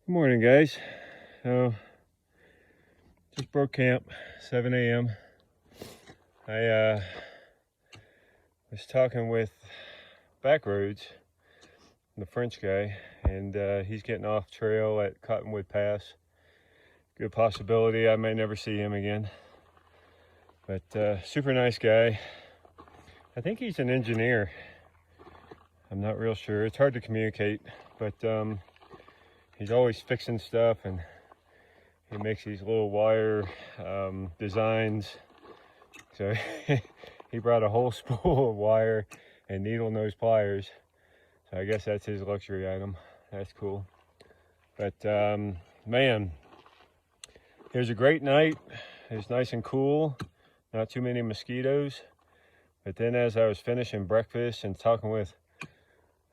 Good morning, guys. So, just broke camp, 7 a.m. I was talking with Backroads, the French guy, and he's getting off trail at Cottonwood Pass. Good possibility I may never see him again. But super nice guy. I think he's an engineer. I'm not real sure. It's hard to communicate, but he's always fixing stuff, and he makes these little wire designs. So he brought a whole spool of wire and needle nose pliers. So I guess that's his luxury item. That's cool. But man, it was a great night. It was nice and cool. Not too many mosquitoes. But then as I was finishing breakfast and talking with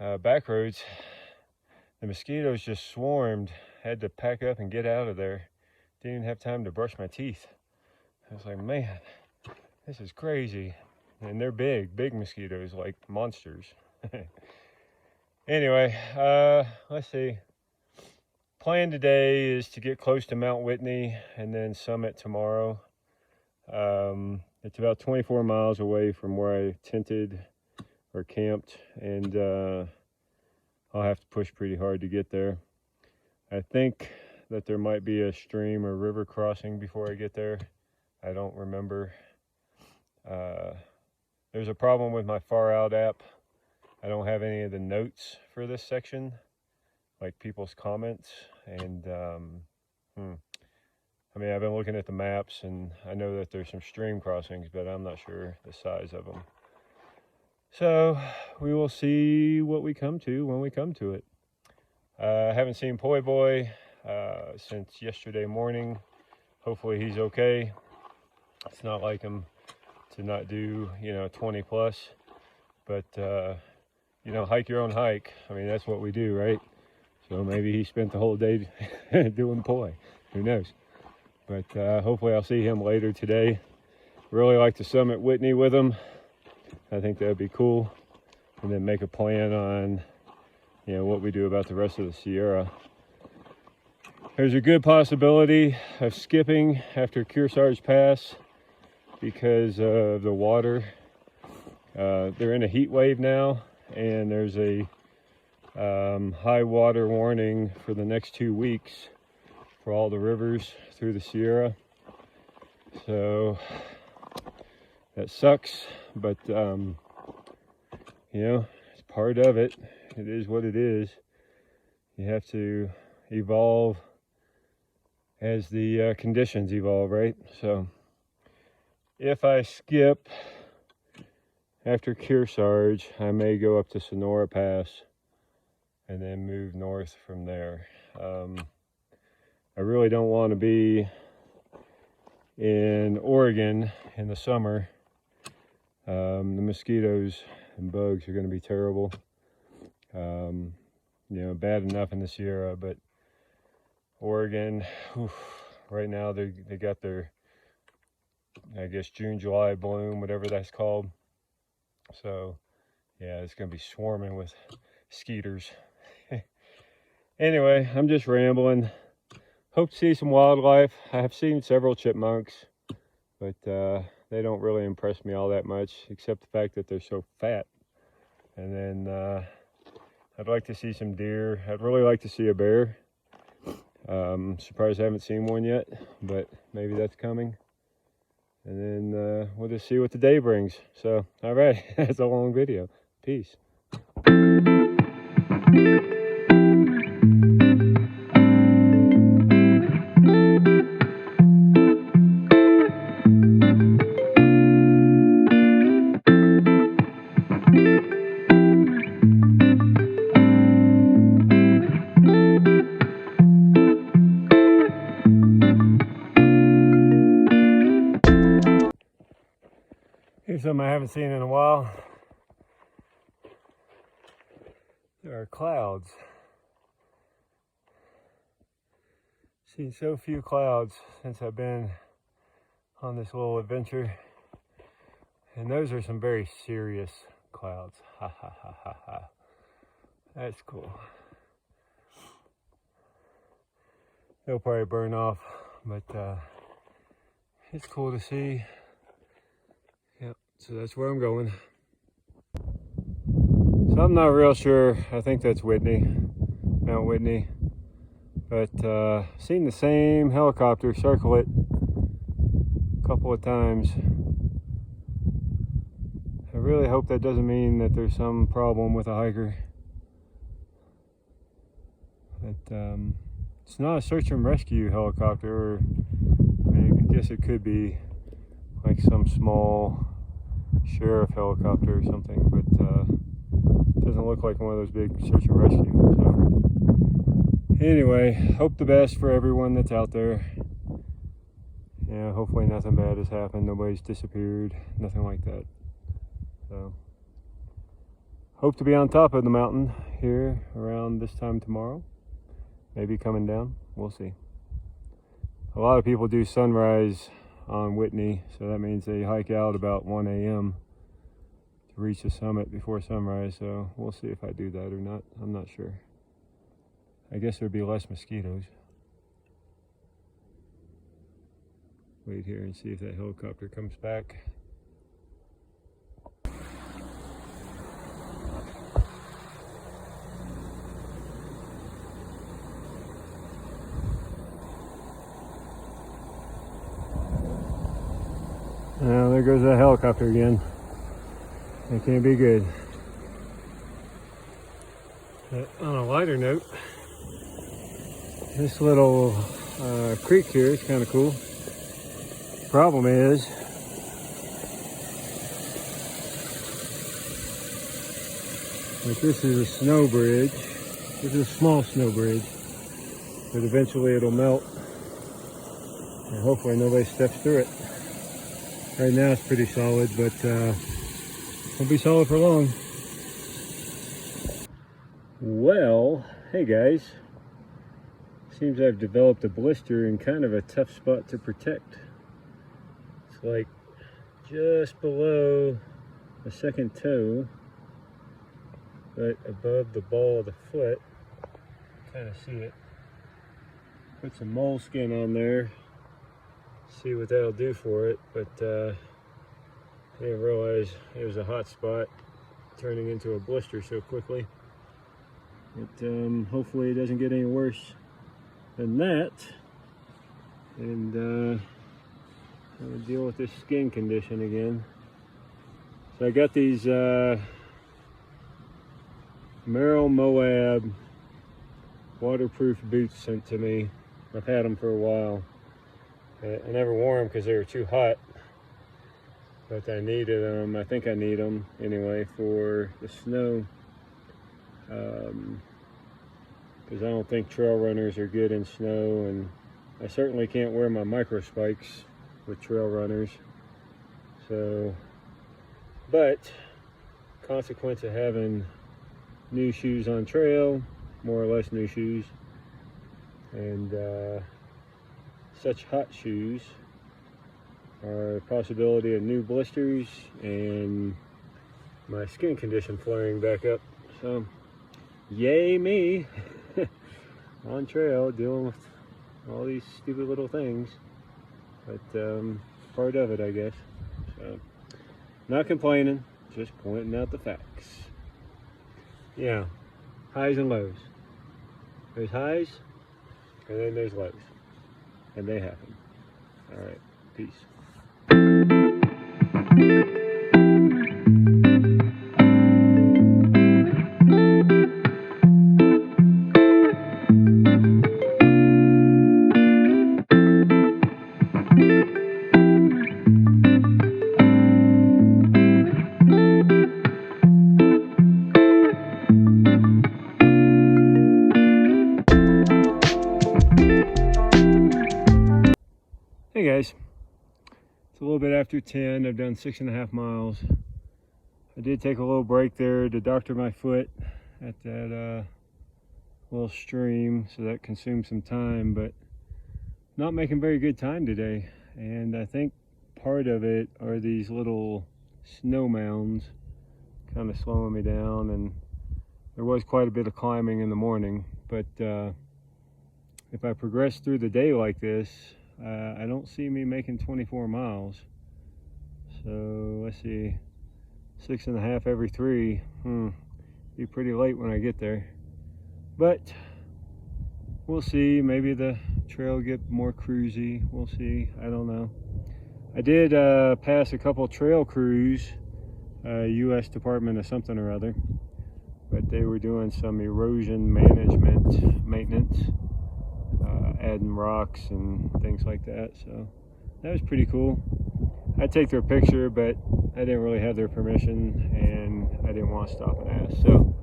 Backroads, the mosquitoes just swarmed. Had to pack up and get out of there. Didn't even have time to brush my teeth. I was like, man, this is crazy. And they're big mosquitoes, like monsters. Anyway, let's see. Plan today is to get close to Mount Whitney and then summit tomorrow. It's about 24 miles away from where I tented or camped, and I'll have to push pretty hard to get there. I think that there might be a stream or river crossing before I get there. I don't remember. There's a problem with my Far Out app. I don't have any of the notes for this section, like people's comments. And I mean, I've been looking at the maps, and I know that there's some stream crossings, but I'm not sure the size of them. So we will see what we come to when we come to it. I haven't seen Poi Boy since yesterday morning. Hopefully he's okay. It's not like him to not do, 20 plus, but hike your own hike. I mean, that's what we do, right? So maybe he spent the whole day doing poi. Who knows? But hopefully I'll see him later today. Really like to summit Whitney with him. I think that'd be cool. And then make a plan on, what we do about the rest of the Sierra. There's a good possibility of skipping after Kearsarge Pass because of the water. They're in a heat wave now, and there's a high water warning for the next 2 weeks for all the rivers through the Sierra. So that sucks, but it's part of it. It is what it is. You have to evolve as the conditions evolve, right? So if I skip after Kearsarge, I may go up to Sonora Pass and then move north from there. I really don't want to be in Oregon in the summer. The mosquitoes and bugs are going to be terrible. Bad enough in the Sierra, but Oregon, right now they got their, I guess, June, July bloom, whatever that's called. So, yeah, it's going to be swarming with skeeters. Anyway, I'm just rambling. Hope to see some wildlife. I have seen several chipmunks, but they don't really impress me all that much, except the fact that they're so fat. And then I'd like to see some deer. I'd really like to see a bear. Surprised I haven't seen one yet, but maybe that's coming. And then we'll just see what the day brings. So, all right, that's a long video. Peace. Here's something I haven't seen in a while. There are clouds. Seen so few clouds since I've been on this little adventure. And those are some very serious clouds. Ha ha ha ha ha. That's cool. It'll probably burn off, but it's cool to see. Yep, so that's where I'm going. So I'm not real sure. I think that's Whitney, Mount Whitney. But seen the same helicopter circle it a couple of times. I really hope that doesn't mean that there's some problem with a hiker. But it's not a search and rescue helicopter, or I mean, I guess it could be like some small sheriff helicopter or something, but it doesn't look like one of those big search and rescue. So anyway, hope the best for everyone that's out there. Yeah, hopefully nothing bad has happened, nobody's disappeared, nothing like that. So hope to be on top of the mountain here around this time tomorrow. Maybe coming down, we'll see. A lot of people do sunrise on Whitney, so that means they hike out about 1 a.m. to reach the summit before sunrise, so we'll see if I do that or not. I'm not sure. I guess there'd be less mosquitoes. Wait here and see if that helicopter comes back. Now there goes that helicopter again. That can't be good. But on a lighter note, this little creek here is kind of cool. Problem is, that this is a snow bridge. This is a small snow bridge, but eventually it'll melt, and hopefully nobody steps through it. Right now it's pretty solid, but won't be solid for long. Well, hey guys. Seems I've developed a blister in kind of a tough spot to protect. It's like just below the second toe, but above the ball of the foot. Kind of see it. Put some moleskin on there. See what that'll do for it, but I didn't realize it was a hot spot turning into a blister so quickly. But hopefully it doesn't get any worse than that. And I'm gonna deal with this skin condition again. So I got these Merrill Moab waterproof boots sent to me. I've had them for a while. I never wore them because they were too hot, but I needed them. I think I need them anyway for the snow, because I don't think trail runners are good in snow, and I certainly can't wear my micro spikes with trail runners. So, but consequence of having new shoes on trail, more or less new shoes, and such hot shoes are a possibility of new blisters and my skin condition flaring back up. So yay me. On trail dealing with all these stupid little things, but part of it, I guess. So not complaining, just pointing out the facts. Yeah, highs and lows. There's highs and then there's lows. And they happen. All right, peace. Hey guys, it's a little bit after 10. I've done 6.5 miles. I did take a little break there to doctor my foot at that little stream, so that consumed some time, but not making very good time today. And I think part of it are these little snow mounds kind of slowing me down, and there was quite a bit of climbing in the morning, but if I progress through the day like this, I don't see me making 24 miles. So let's see, 6.5 every 3. Be pretty late when I get there. But we'll see. Maybe the trail get more cruisy. We'll see. I don't know. I did pass a couple trail crews, U.S. Department of something or other, but they were doing some erosion management maintenance, adding rocks and things like that. So that was pretty cool. I'd take their picture, but I didn't really have their permission, and I didn't want to stop and ask. So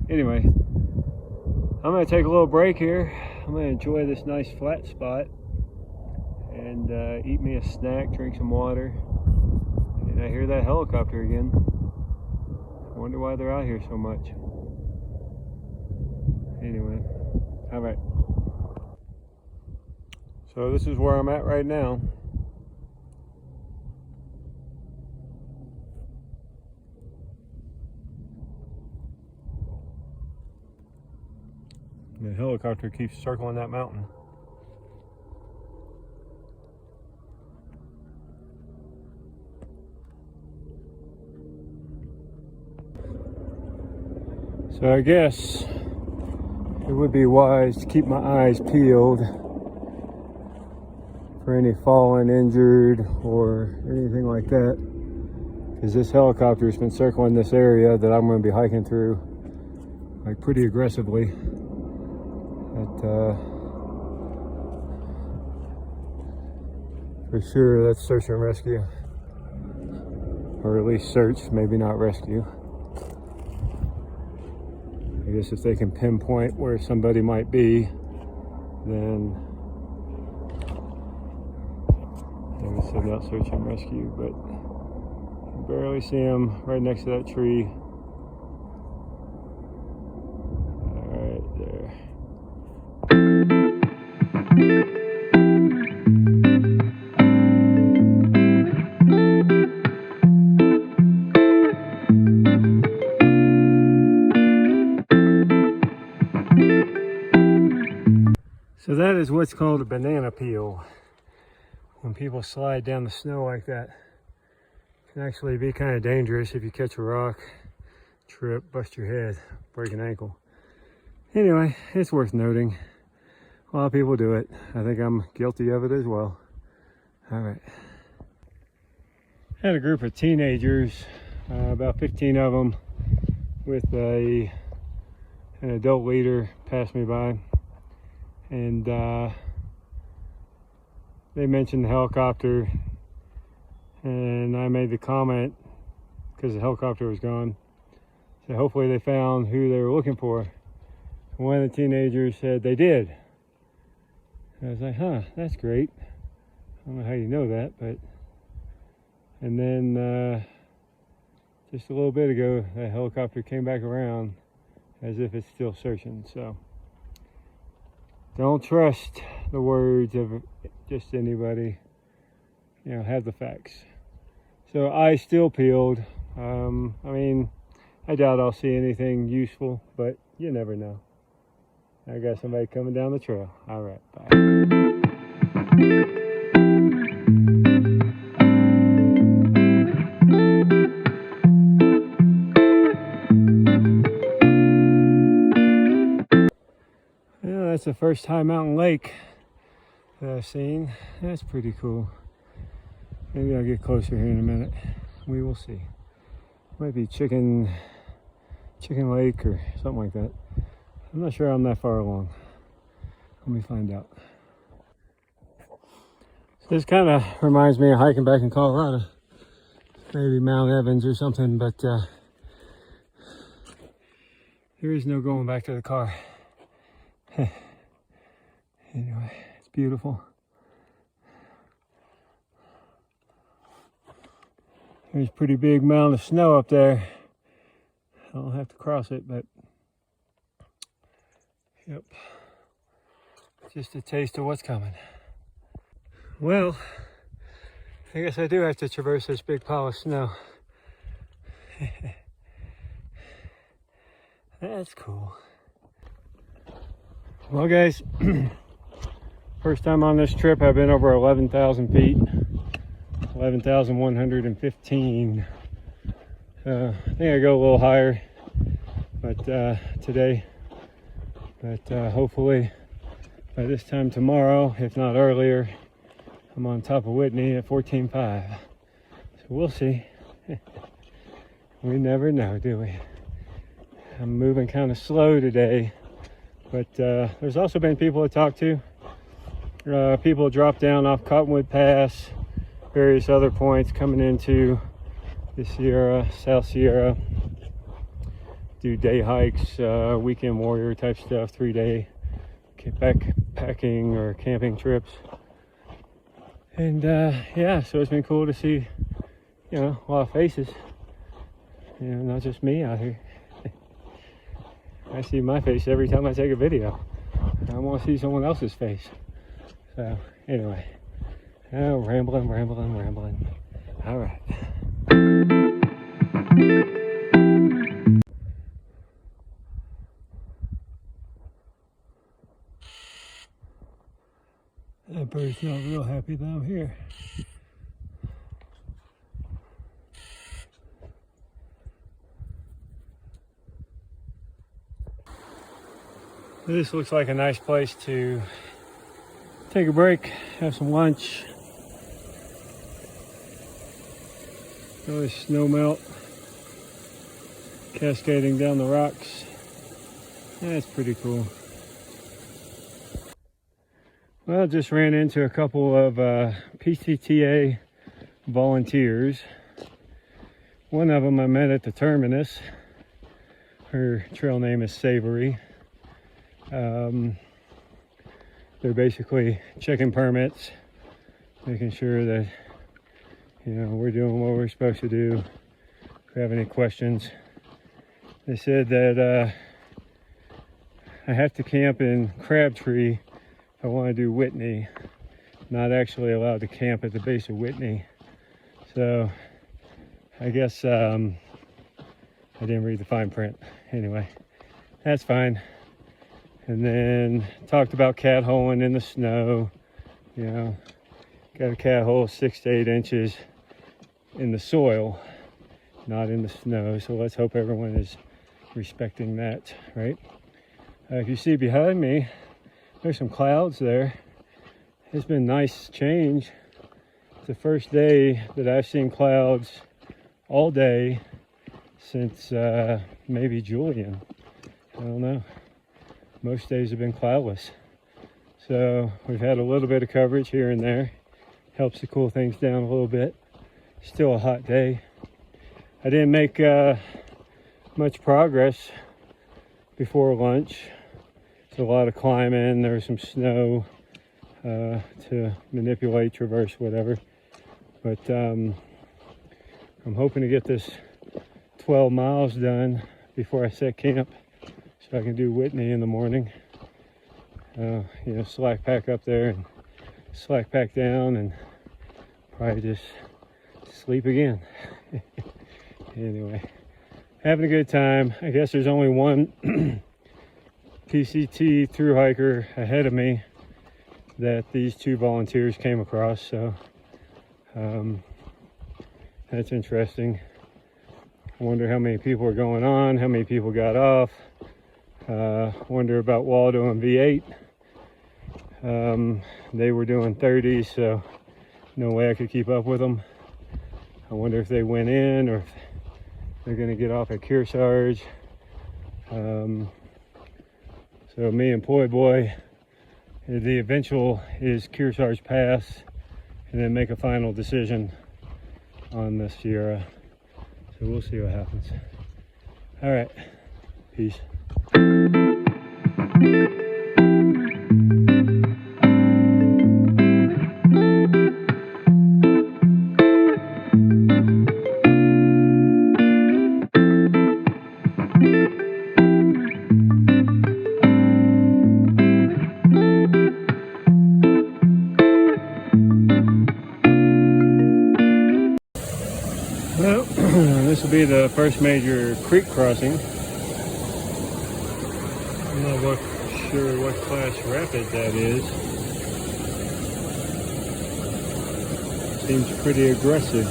anyway, I'm going to take a little break here. I'm going to enjoy this nice flat spot and eat me a snack, drink some water. And I hear that helicopter again. I wonder why they're out here so much. Anyway, all right. So this is where I'm at right now. The helicopter keeps circling that mountain. So I guess it would be wise to keep my eyes peeled for any fallen, injured, or anything like that, because this helicopter has been circling this area that I'm going to be hiking through, like, pretty aggressively. But for sure that's search and rescue, or at least search, maybe not rescue. I guess if they can pinpoint where somebody might be, then they would send out search and rescue. But you barely see them right next to that tree. Right there. So that is what's called a banana peel. When people slide down the snow like that, it can actually be kind of dangerous if you catch a rock, trip, bust your head, break an ankle. Anyway, it's worth noting. A lot of people do it. I think I'm guilty of it as well. All right. Had a group of teenagers, about 15 of them, with an adult leader pass me by. And they mentioned the helicopter, and I made the comment, because the helicopter was gone, so hopefully they found who they were looking for. One of the teenagers said they did. I was like, huh, that's great. I don't know how you know that, but... And then just a little bit ago, the helicopter came back around as if it's still searching. So don't trust the words of just anybody. You know, have the facts. So eyes still peeled. I mean, I doubt I'll see anything useful, but you never know. I got somebody coming down the trail. All right, bye. Yeah, that's the first High Mountain Lake that I've seen. That's pretty cool. Maybe I'll get closer here in a minute. We will see. Might be Chicken Lake or something like that. I'm not sure I'm that far along. Let me find out. So this kind of reminds me of hiking back in Colorado. Maybe Mount Evans or something, but there is no going back to the car. Anyway, it's beautiful. There's a pretty big mound of snow up there. I don't have to cross it, but yep, just a taste of what's coming. Well, I guess I do have to traverse this big pile of snow. That's cool. Well, guys, First time on this trip, I've been over 11,000 feet, 11,115. I think I go a little higher, but today. But hopefully by this time tomorrow, if not earlier, I'm on top of Whitney at 14.5. So we'll see. We never know, do we? I'm moving kind of slow today, but there's also been people to talk to. People drop down off Cottonwood Pass, various other points coming into the Sierra, South Sierra, do day hikes, weekend warrior type stuff, 3-day backpacking or camping trips. And yeah, so it's been cool to see, you know, a lot of faces, you know, not just me out here. I see my face every time I take a video. I want to see someone else's face. So anyway, rambling. All right. That bird's not real happy that I'm here. This looks like a nice place to take a break, have some lunch. Really snow melt cascading down the rocks. That's pretty cool. Well, just ran into a couple of PCTA volunteers. One of them I met at the terminus. Her trail name is Savory. They're basically checking permits, making sure that, you know, we're doing what we're supposed to do. If we have any questions, they said that I have to camp in Crabtree if I want to do Whitney. Not actually allowed to camp at the base of Whitney. So I guess I didn't read the fine print. Anyway, that's fine. And then talked about cat holing in the snow. You know, got a cat hole 6 to 8 inches in the soil, not in the snow. So let's hope everyone is respecting that, right? If you see behind me, there's some clouds there. It's been a nice change. It's the first day that I've seen clouds all day since maybe Julian. I don't know. Most days have been cloudless. So we've had a little bit of coverage here and there. Helps to cool things down a little bit. Still a hot day. I didn't make much progress before lunch. It's a lot of climbing. There was some snow to manipulate, traverse, whatever. But I'm hoping to get this 12 miles done before I set camp, so I can do Whitney in the morning. You know, slack pack up there and slack pack down and probably just sleep again. Anyway, having a good time. I guess there's only one PCT thru hiker ahead of me that these two volunteers came across, so that's interesting. I wonder how many people are going on, how many people got off. Wonder about Waldo and V8. They were doing 30, so no way I could keep up with them. I wonder if they went in or if they're going to get off at Kearsarge. So me and Poi Boy, the eventual is Kearsarge Pass, and then make a final decision on the Sierra. So we'll see what happens. All right, peace. Well, this will be the first major creek crossing. I'm not sure what class rapid that is. Seems pretty aggressive.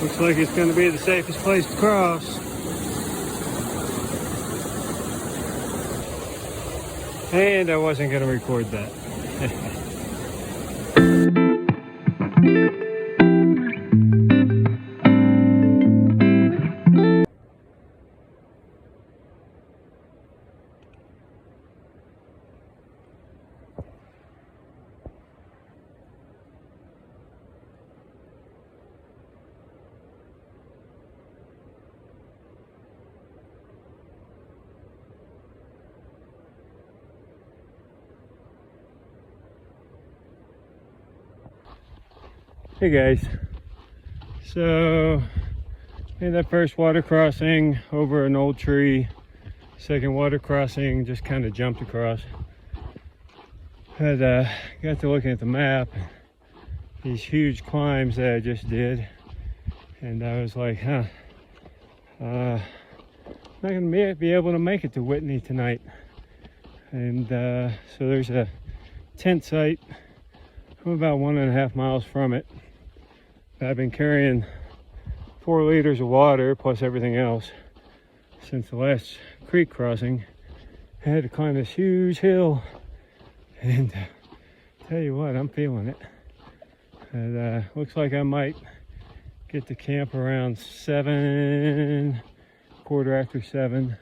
Looks like it's going to be the safest place to cross. And I wasn't going to record that. Hey guys, so in that first water crossing over an old tree, second water crossing just kind of jumped across. But got to looking at the map, these huge climbs that I just did, and I was like, I'm not gonna be able to make it to Whitney tonight. And so there's a tent site. I'm about 1.5 miles from it. I've been carrying 4 liters of water plus everything else since the last creek crossing. I had to climb this huge hill, and tell you what, I'm feeling it. And looks like I might get to camp around 7, quarter after 7,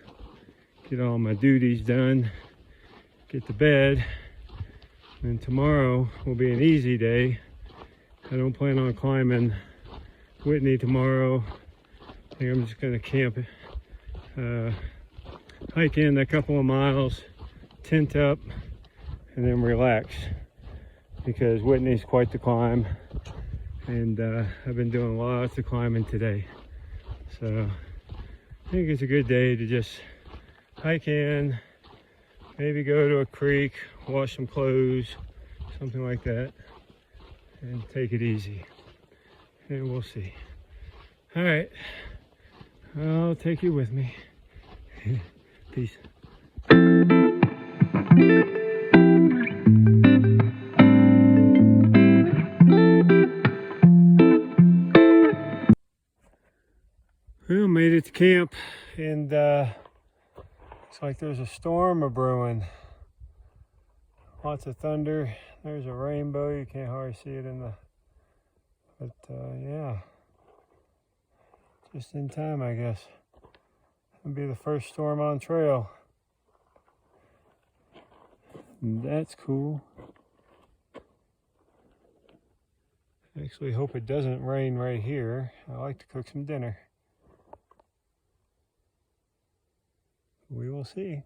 get all my duties done, get to bed, and tomorrow will be an easy day. I don't plan on climbing Whitney tomorrow. I think I'm just going to camp, hike in a couple of miles, tent up, and then relax, because Whitney's quite the climb, and I've been doing lots of climbing today. So I think it's a good day to just hike in, maybe go to a creek, wash some clothes, something like that, and take it easy, and we'll see. All right, I'll take you with me. Peace. Well, made it to camp, and looks like there's a storm a-brewing. Lots of thunder. There's a rainbow. You can't hardly see it in the, but yeah, just in time, I guess. It'll be the first storm on trail. And that's cool. I actually hope it doesn't rain right here. I like to cook some dinner. We will see.